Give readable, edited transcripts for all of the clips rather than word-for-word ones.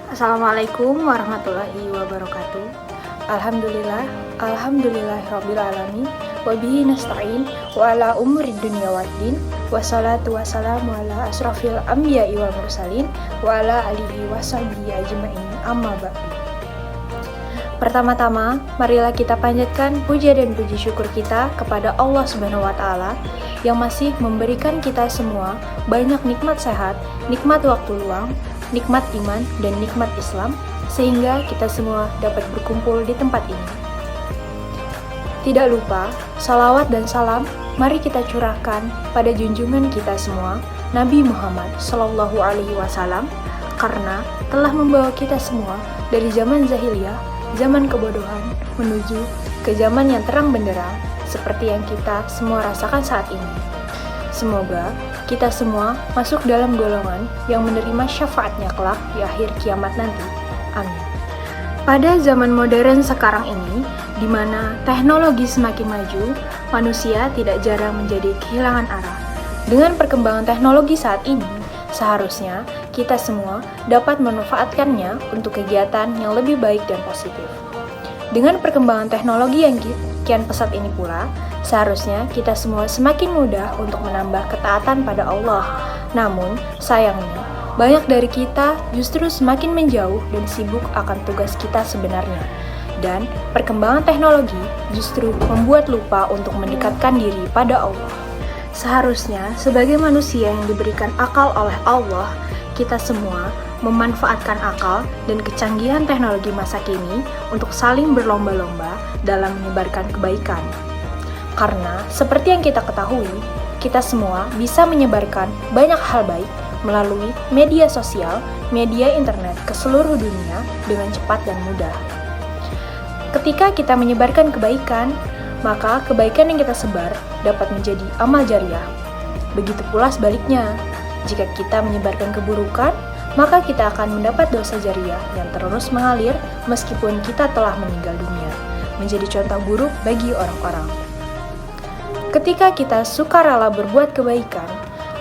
Assalamualaikum warahmatullahi wabarakatuh. Alhamdulillahirabbil alamin. Wa bihi nasta'in wa ala umurid dunya waddin. Wassalatu wassalamu ala asrofil anbiya'i wal mursalin wa ala alihi washabihi ajma'in. Amma ba'du. Pertama-tama, marilah kita panjatkan puja dan puji syukur kita kepada Allah Subhanahu wa taala yang masih memberikan kita semua banyak nikmat sehat, nikmat waktu luang, nikmat iman, dan nikmat Islam, sehingga kita semua dapat berkumpul di tempat ini. Tidak lupa, salawat dan salam mari kita curahkan pada junjungan kita semua, Nabi Muhammad Sallallahu Alaihi Wasallam, karena telah membawa kita semua dari zaman jahiliyah, zaman kebodohan, menuju ke zaman yang terang benderang, seperti yang kita semua rasakan saat ini. Semoga kita semua masuk dalam golongan yang menerima syafaatnya kelak di akhir kiamat nanti. Amin. Pada zaman modern sekarang ini, di mana teknologi semakin maju, manusia tidak jarang menjadi kehilangan arah. Dengan perkembangan teknologi saat ini, seharusnya kita semua dapat memanfaatkannya untuk kegiatan yang lebih baik dan positif. Dengan perkembangan teknologi yang kian pesat ini pula, seharusnya kita semua semakin mudah untuk menambah ketaatan pada Allah. Namun, sayangnya, banyak dari kita justru semakin menjauh dan sibuk akan tugas kita sebenarnya. Dan perkembangan teknologi justru membuat lupa untuk mendekatkan diri pada Allah. Seharusnya, sebagai manusia yang diberikan akal oleh Allah, kita semua memanfaatkan akal dan kecanggihan teknologi masa kini untuk saling berlomba-lomba dalam menyebarkan kebaikan. Karena seperti yang kita ketahui, kita semua bisa menyebarkan banyak hal baik melalui media sosial, media internet ke seluruh dunia dengan cepat dan mudah. Ketika kita menyebarkan kebaikan, maka kebaikan yang kita sebar dapat menjadi amal jariah. Begitu pula sebaliknya, jika kita menyebarkan keburukan, maka kita akan mendapat dosa jariah yang terus mengalir meskipun kita telah meninggal dunia, menjadi contoh buruk bagi orang-orang. Ketika kita sukarela berbuat kebaikan,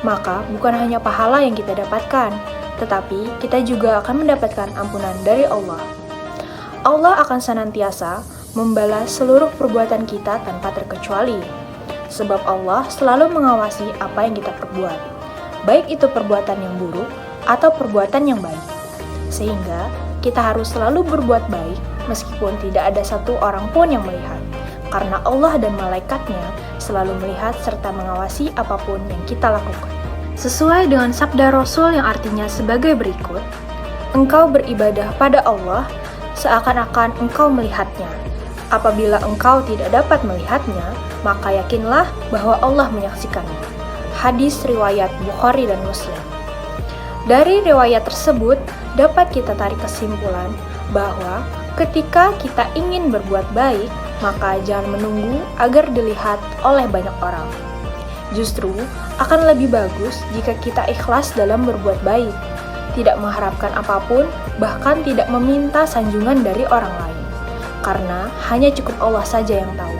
maka bukan hanya pahala yang kita dapatkan, tetapi kita juga akan mendapatkan ampunan dari Allah. Allah akan senantiasa membalas seluruh perbuatan kita tanpa terkecuali, sebab Allah selalu mengawasi apa yang kita perbuat, baik itu perbuatan yang buruk atau perbuatan yang baik. Sehingga kita harus selalu berbuat baik meskipun tidak ada satu orang pun yang melihat, karena Allah dan malaikatnya selalu melihat serta mengawasi apapun yang kita lakukan. Sesuai dengan sabda Rasul yang artinya sebagai berikut, engkau beribadah pada Allah seakan-akan engkau melihatnya. Apabila engkau tidak dapat melihatnya, maka yakinlah bahwa Allah menyaksikannya. Hadis riwayat Bukhari dan Muslim. Dari riwayat tersebut, dapat kita tarik kesimpulan bahwa ketika kita ingin berbuat baik, maka jangan menunggu agar dilihat oleh banyak orang. Justru akan lebih bagus jika kita ikhlas dalam berbuat baik, tidak mengharapkan apapun, bahkan tidak meminta sanjungan dari orang lain, karena hanya cukup Allah saja yang tahu.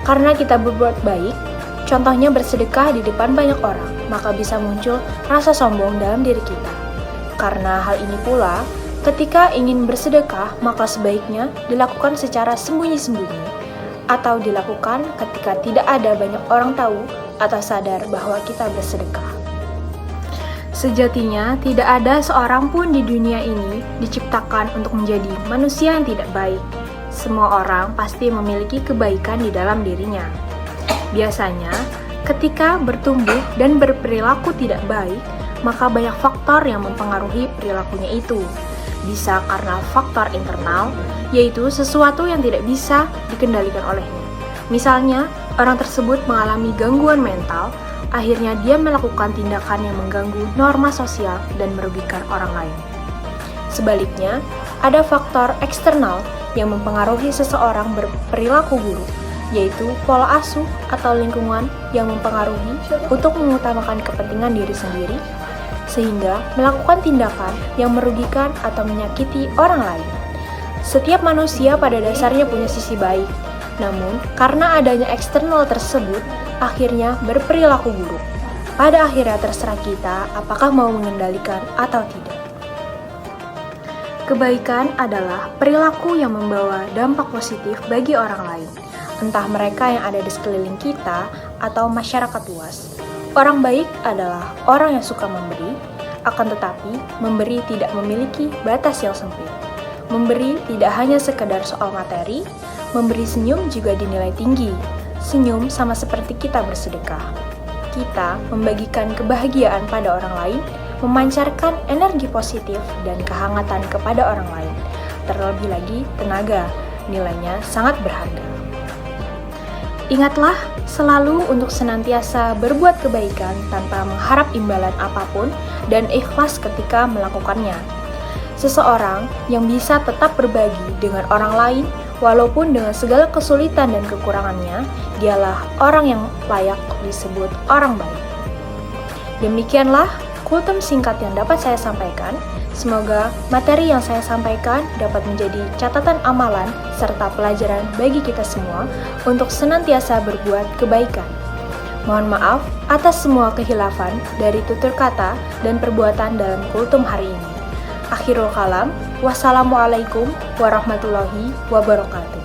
Karena kita berbuat baik, contohnya bersedekah di depan banyak orang, maka bisa muncul rasa sombong dalam diri kita. Karena hal ini pula, ketika ingin bersedekah, maka sebaiknya dilakukan secara sembunyi-sembunyi, atau dilakukan ketika tidak ada banyak orang tahu atau sadar bahwa kita bersedekah. Sejatinya, tidak ada seorang pun di dunia ini diciptakan untuk menjadi manusia yang tidak baik. Semua orang pasti memiliki kebaikan di dalam dirinya. Biasanya, ketika bertumbuh dan berperilaku tidak baik, maka banyak faktor yang mempengaruhi perilakunya itu. Bisa karena faktor internal, yaitu sesuatu yang tidak bisa dikendalikan olehnya. Misalnya, orang tersebut mengalami gangguan mental, akhirnya dia melakukan tindakan yang mengganggu norma sosial dan merugikan orang lain. Sebaliknya, ada faktor eksternal yang mempengaruhi seseorang berperilaku buruk, yaitu pola asuh atau lingkungan yang mempengaruhi untuk mengutamakan kepentingan diri sendiri, sehingga melakukan tindakan yang merugikan atau menyakiti orang lain. Setiap manusia pada dasarnya punya sisi baik, namun karena adanya eksternal tersebut, akhirnya berperilaku buruk. Pada akhirnya terserah kita apakah mau mengendalikan atau tidak. Kebaikan adalah perilaku yang membawa dampak positif bagi orang lain, entah mereka yang ada di sekeliling kita atau masyarakat luas. Orang baik adalah orang yang suka memberi, akan tetapi memberi tidak memiliki batas yang sempit. Memberi tidak hanya sekedar soal materi, memberi senyum juga dinilai tinggi. Senyum sama seperti kita bersedekah. Kita membagikan kebahagiaan pada orang lain, memancarkan energi positif dan kehangatan kepada orang lain. Terlebih lagi tenaga, nilainya sangat berharga. Ingatlah selalu untuk senantiasa berbuat kebaikan tanpa mengharap imbalan apapun dan ikhlas ketika melakukannya. Seseorang yang bisa tetap berbagi dengan orang lain walaupun dengan segala kesulitan dan kekurangannya, dialah orang yang layak disebut orang baik. Demikianlah kultum singkat yang dapat saya sampaikan. Semoga materi yang saya sampaikan dapat menjadi catatan amalan serta pelajaran bagi kita semua untuk senantiasa berbuat kebaikan. Mohon maaf atas semua kehilafan dari tutur kata dan perbuatan dalam kultum hari ini. Akhirul kalam, wassalamualaikum warahmatullahi wabarakatuh.